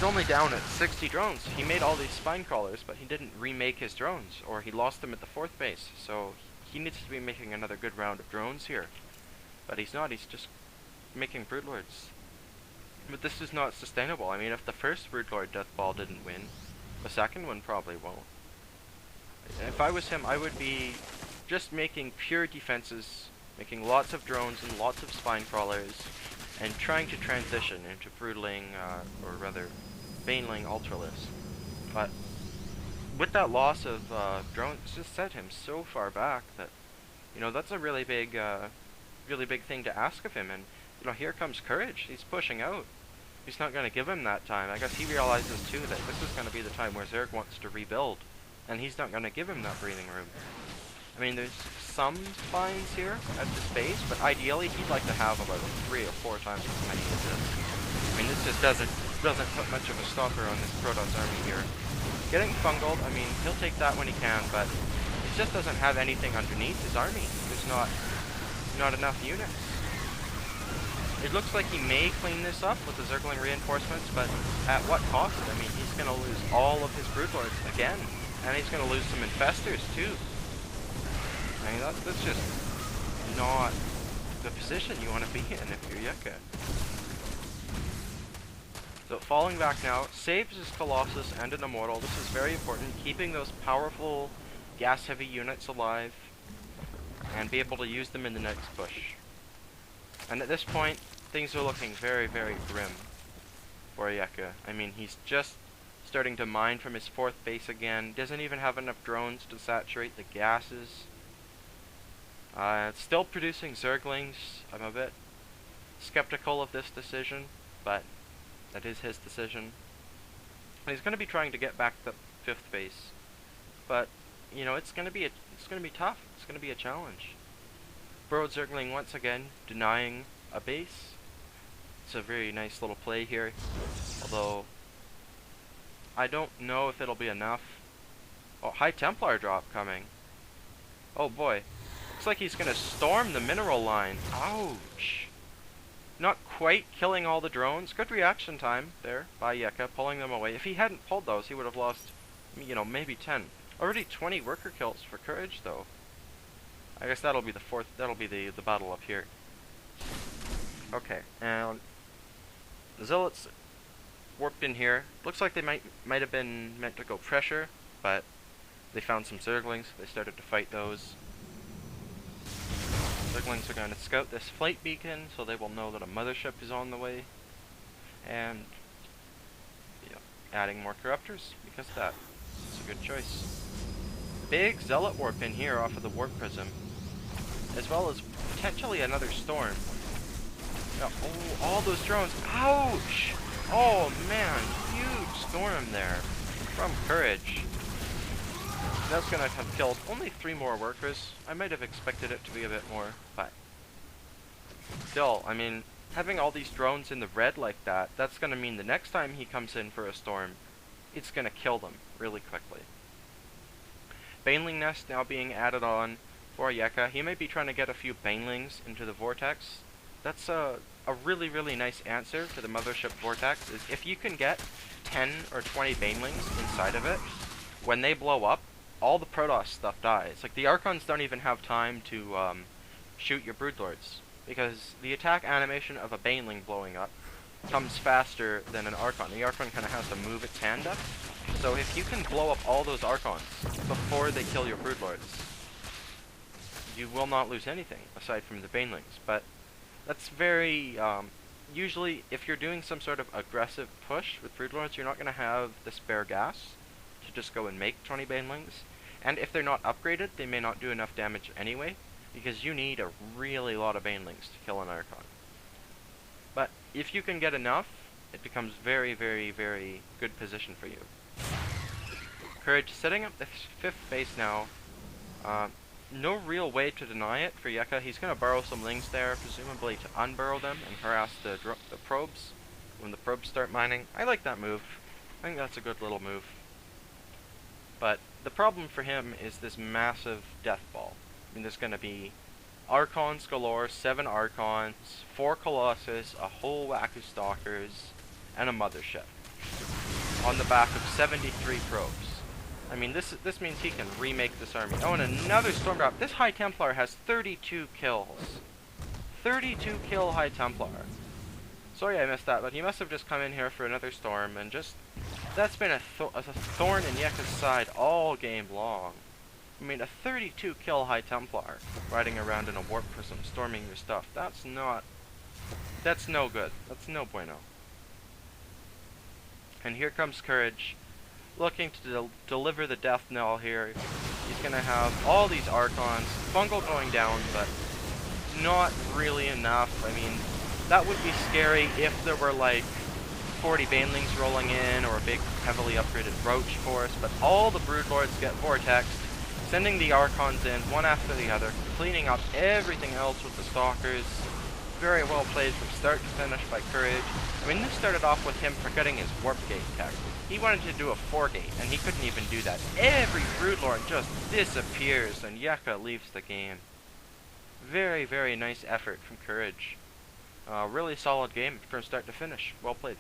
he's only down at 60 drones. He made all these spine crawlers, but he didn't remake his drones, or he lost them at the 4th base. So he needs to be making another good round of drones here. But he's not, he's just making Broodlords. But this is not sustainable. I mean, if the first Broodlord Deathball didn't win, the second one probably won't. If I was him, I would be just making pure defenses, making lots of drones and lots of spine crawlers, and trying to transition into Broodling, or rather, Baneling Ultraliths. But with that loss of drones, it's just set him so far back that, you know, that's a really big thing to ask of him. And you know, here comes Courage. He's pushing out. He's not going to give him that time. I guess he realizes too that this is going to be the time where Zerg wants to rebuild, and he's not going to give him that breathing room. I mean, there's some spines here at this base, but ideally he'd like to have about 3 or 4 times as many as this. I mean, this just doesn't put much of a stopper on this Protoss army here. Getting fungal, I mean, he'll take that when he can, but he just doesn't have anything underneath his army. There's not enough units. It looks like he may clean this up with the Zergling reinforcements, but at what cost? I mean, he's going to lose all of his Broodlords again, and he's going to lose some Infestors too. I mean, that's just not the position you want to be in if you're Yekke. So falling back now, saves his Colossus and an Immortal. This is very important, keeping those powerful gas-heavy units alive, and be able to use them in the next push. And at this point, things are looking very, very grim for Yekke. I mean, he's just starting to mine from his 4th base again. Doesn't even have enough drones to saturate the gases. It's still producing Zerglings. I'm a bit skeptical of this decision, but that is his decision. And he's going to be trying to get back the 5th base, but you know, it's going to be tough. It's going to be a challenge. Burrowed Zergling once again denying a base. It's a very nice little play here, although I don't know if it'll be enough. Oh, High Templar drop coming. Oh boy. Looks like he's gonna storm the mineral line. Ouch. Not quite killing all the drones. Good reaction time there by Yekke, pulling them away. If he hadn't pulled those, he would have lost, you know, maybe 10. Already 20 worker kills for Courage though. I guess that'll be the 4th, that'll be the battle up here. Okay, and the Zealots warped in here. Looks like they might have been meant to go pressure, but they found some Zerglings. They started to fight those. Zerglings are going to scout this flight beacon, so they will know that a mothership is on the way. And yeah, adding more Corruptors, because that is a good choice. Big Zealot warp in here off of the Warp Prism, as well as potentially another Storm. Now, oh, all those drones. Ouch! Oh man, huge Storm there from Courage. That's gonna have killed only 3 more workers. I might have expected it to be a bit more, but still, I mean, having all these drones in the red like that, that's gonna mean the next time he comes in for a storm, it's gonna kill them really quickly. Baneling Nest now being added on for Yekke. He might be trying to get a few Banelings into the Vortex. That's a really, really nice answer to the Mothership Vortex, is if you can get 10 or 20 Banelings inside of it, when they blow up, all the Protoss stuff dies. Like, the Archons don't even have time to shoot your Broodlords, because the attack animation of a Baneling blowing up comes faster than an Archon. The Archon kind of has to move its hand up. So if you can blow up all those Archons before they kill your Broodlords, you will not lose anything, aside from the Banelings. But that's very... usually, if you're doing some sort of aggressive push with Broodlords, you're not going to have the spare gas to just go and make 20 Banelings. And if they're not upgraded, they may not do enough damage anyway, because you need a really lot of Banelings to kill an Archon. But if you can get enough, it becomes very, very, very good position for you. Courage setting up the 5th base now. No real way to deny it for Yekke. He's going to burrow some Lings there, presumably to unburrow them and harass the probes when the probes start mining. I like that move. I think that's a good little move. But the problem for him is this massive death ball. I mean, there's going to be Archons galore, 7 Archons, 4 Colossus, a whole whack of Stalkers, and a Mothership. on the back of 73 probes. I mean, this means he can remake this army. Oh, and another Storm Drop. This High Templar has 32 kills. 32 kill High Templar. Sorry I missed that, but he must have just come in here for another storm, and just... That's been a thorn in Yekke's side all game long. I mean, a 32 kill High Templar riding around in a Warp Prism, storming your stuff. That's not... That's no good. That's no bueno. And here comes Courage, looking to deliver the death knell here. He's going to have all these Archons, Fungal going down, but not really enough. I mean, that would be scary if there were like 40 Banelings rolling in, or a big heavily upgraded Roach force, but all the Broodlords get vortexed, sending the Archons in one after the other, cleaning up everything else with the Stalkers. Very well played from start to finish by Courage. I mean, this started off with him forgetting his Warp Gate tech. He wanted to do a 4-gate, and he couldn't even do that. Every Broodlord just disappears, and Yekke leaves the game. Very, very nice effort from Courage. Really solid game from start to finish. Well played.